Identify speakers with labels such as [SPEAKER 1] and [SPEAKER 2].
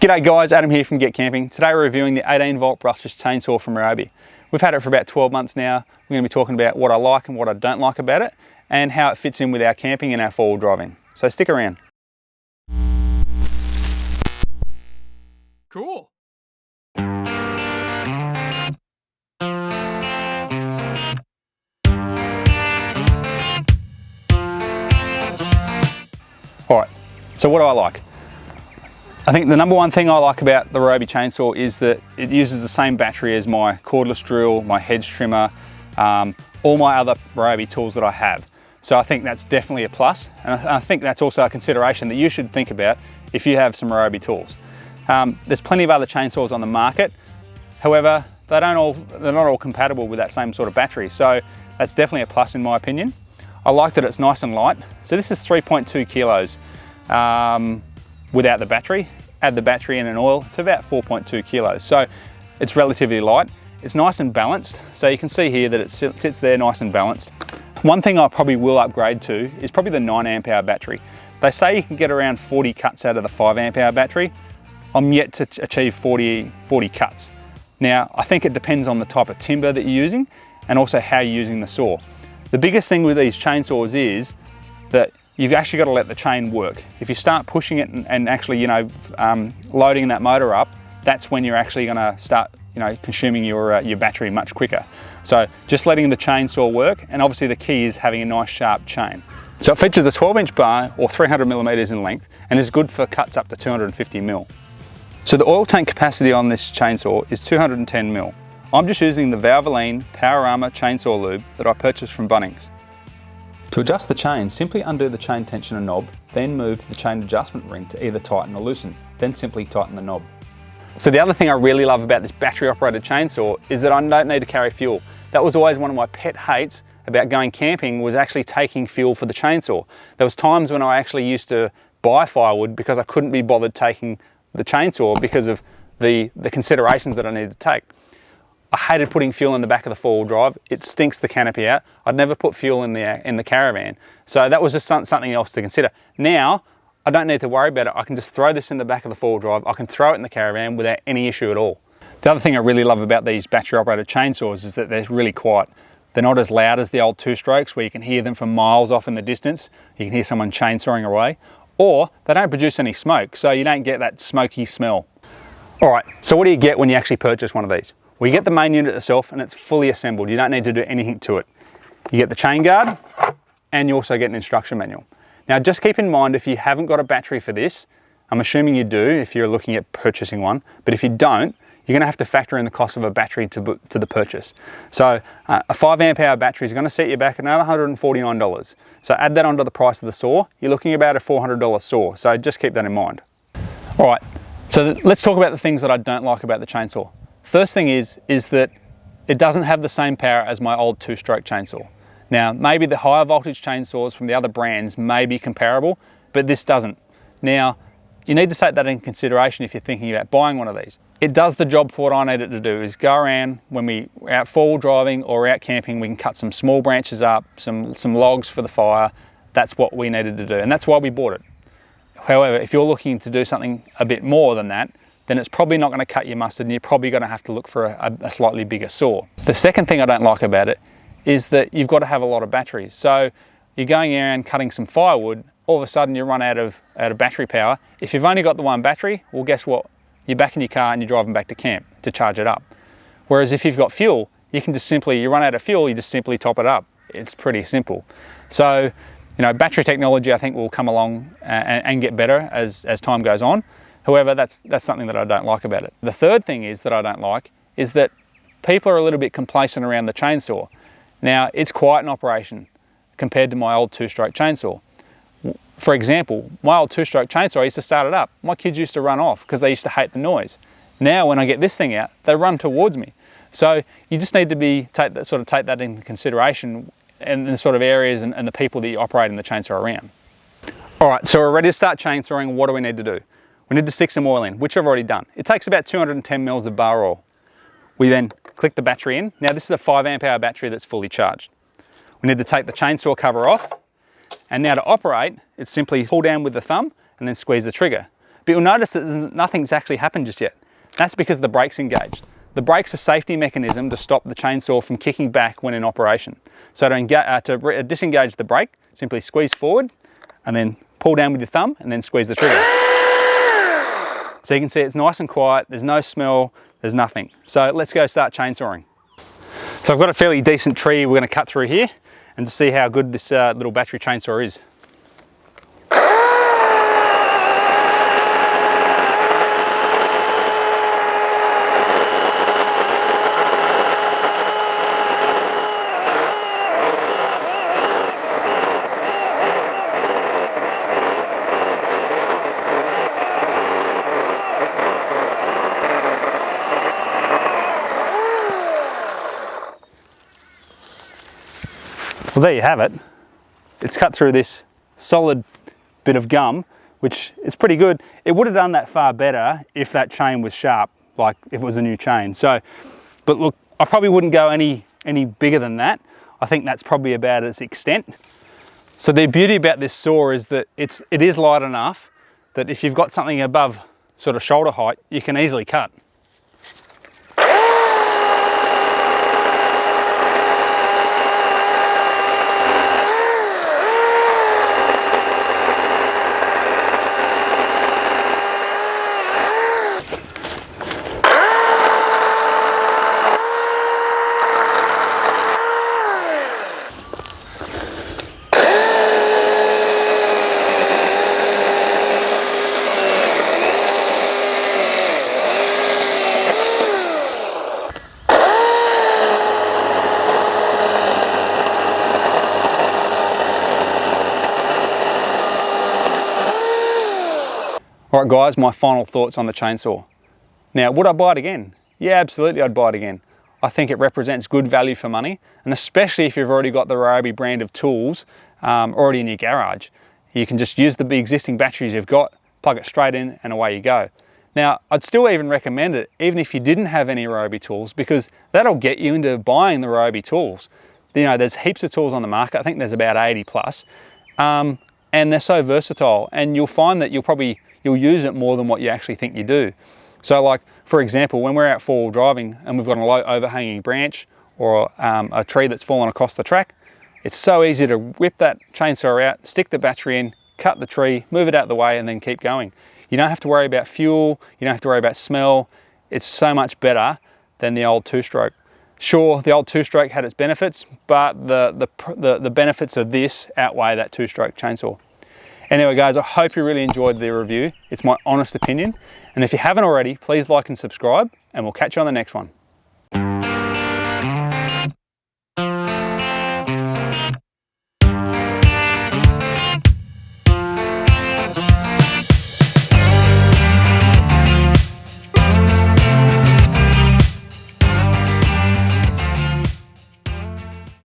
[SPEAKER 1] G'day guys, Adam here from Get Camping. Today we're reviewing the 18-volt brushless chainsaw from RYOBI. We've had it for about 12 months now. We're going to be talking about what I like and what I don't like about it, and how it fits in with our camping and our four-wheel driving. So stick around.
[SPEAKER 2] Cool.
[SPEAKER 1] Alright, so what do I like? I think the number one thing I like about the RYOBI chainsaw is that it uses the same battery as my cordless drill, my hedge trimmer, all my other RYOBI tools that I have. So I think that's definitely a plus, and I think that's also a consideration that you should think about if you have some RYOBI tools. There's plenty of other chainsaws on the market, however, they're not all compatible with that same sort of battery, so that's definitely a plus in my opinion. I like that it's nice and light. So this is 3.2 kilos. Without the battery. Add the battery and an oil, it's about 4.2 kilos. So it's relatively light. It's nice and balanced. So you can see here that it sits there nice and balanced. One thing I probably will upgrade to is probably the 9 amp hour battery. They say you can get around 40 cuts out of the 5 amp hour battery. I'm yet to achieve 40 cuts. Now, I think it depends on the type of timber that you're using and also how you're using the saw. The biggest thing with these chainsaws is that you've actually got to let the chain work. If you start pushing it and actually, loading that motor up, that's when you're actually going to start, consuming your battery much quicker. So just letting the chainsaw work, and obviously the key is having a nice sharp chain. So it features a 12-inch bar or 300 millimeters in length, and is good for cuts up to 250 mil. So the oil tank capacity on this chainsaw is 210 mil. I'm just using the Valvoline Power Armor chainsaw lube that I purchased from Bunnings. To adjust the chain, simply undo the chain tensioner knob, then move the chain adjustment ring to either tighten or loosen, then simply tighten the knob. So the other thing I really love about this battery operated chainsaw is that I don't need to carry fuel. That was always one of my pet hates about going camping, was actually taking fuel for the chainsaw. There was times when I actually used to buy firewood because I couldn't be bothered taking the chainsaw because of the considerations that I needed to take. I hated putting fuel in the back of the four-wheel drive. It stinks the canopy out. I'd never put fuel in the caravan. So that was just something else to consider. Now, I don't need to worry about it. I can just throw this in the back of the four-wheel drive. I can throw it in the caravan without any issue at all. The other thing I really love about these battery-operated chainsaws is that they're really quiet. They're not as loud as the old two-strokes where you can hear them from miles off in the distance. You can hear someone chainsawing away. Or they don't produce any smoke, so you don't get that smoky smell. All right, so what do you get when you actually purchase one of these? Well, you get the main unit itself and it's fully assembled. You don't need to do anything to it. You get the chain guard and you also get an instruction manual. Now, just keep in mind if you haven't got a battery for this, I'm assuming you do if you're looking at purchasing one, but if you don't, you're gonna have to factor in the cost of a battery to the purchase. So a 5 amp hour battery is gonna set you back another $149. So add that onto the price of the saw, you're looking at about a $400 saw. So just keep that in mind. All right, so let's talk about the things that I don't like about the chainsaw. First thing is that it doesn't have the same power as my old two-stroke chainsaw. Now, maybe the higher voltage chainsaws from the other brands may be comparable, but this doesn't. Now, you need to take that in consideration if you're thinking about buying one of these. It does the job for what I need it to do, is go around when we're out four-wheel driving or out camping, we can cut some small branches up, some logs for the fire. That's what we needed to do, and that's why we bought it. However, if you're looking to do something a bit more than that, then it's probably not going to cut your mustard and you're probably going to have to look for a slightly bigger saw. The second thing I don't like about it is that you've got to have a lot of batteries. So you're going around cutting some firewood, all of a sudden you run out of battery power. If you've only got the one battery, well guess what? You're back in your car and you're driving back to camp to charge it up. Whereas if you've got fuel, you can just simply, you run out of fuel, you just simply top it up. It's pretty simple. So, battery technology I think will come along and get better as time goes on. However, that's something that I don't like about it. The third thing is that I don't like is that people are a little bit complacent around the chainsaw. Now, it's quite an operation compared to my old two-stroke chainsaw. For example, my old two-stroke chainsaw, I used to start it up. My kids used to run off because they used to hate the noise. Now, when I get this thing out, they run towards me. So you just need to take that into consideration in the sort of areas and the people that you operate in the chainsaw around. All right, so we're ready to start chainsawing. What do we need to do? We need to stick some oil in, which I've already done. It takes about 210 mils of bar oil. We then click the battery in. Now this is a 5 amp hour battery that's fully charged. We need to take the chainsaw cover off, and now to operate, it's simply pull down with the thumb and then squeeze the trigger. but you'll notice that nothing's actually happened just yet. That's because the brake's engaged. The brake's a safety mechanism to stop the chainsaw from kicking back when in operation. So to disengage the brake, simply squeeze forward and then pull down with your thumb and then squeeze the trigger. So you can see it's nice and quiet, there's no smell, there's nothing. So let's go start chainsawing. So I've got a fairly decent tree we're going to cut through here and to see how good this little battery chainsaw is. Well, there you have it. It's cut through this solid bit of gum, which is pretty good. It would have done that far better if that chain was sharp, like if it was a new chain. So, but look, I probably wouldn't go any bigger than that. I think that's probably about its extent. So the beauty about this saw is that it is light enough that if you've got something above sort of shoulder height, you can easily cut. Alright guys, my final thoughts on the chainsaw. Now, would I buy it again? Yeah, absolutely I'd buy it again. I think it represents good value for money, and especially if you've already got the RYOBI brand of tools already in your garage. You can just use the existing batteries you've got, plug it straight in, and away you go. Now, I'd still even recommend it, even if you didn't have any RYOBI tools, because that'll get you into buying the RYOBI tools. You know, there's heaps of tools on the market. I think there's about 80 plus, and they're so versatile, and you'll find that you'll use it more than what you actually think you do. So like, for example, when we're out four-wheel driving and we've got a low overhanging branch or a tree that's fallen across the track, it's so easy to whip that chainsaw out, stick the battery in, cut the tree, move it out of the way and then keep going. You don't have to worry about fuel, you don't have to worry about smell. It's so much better than the old two-stroke. Sure, the old two-stroke had its benefits, but the benefits of this outweigh that two-stroke chainsaw. Anyway guys, I hope you really enjoyed the review. It's my honest opinion. And if you haven't already, please like and subscribe, and we'll catch you on the next one.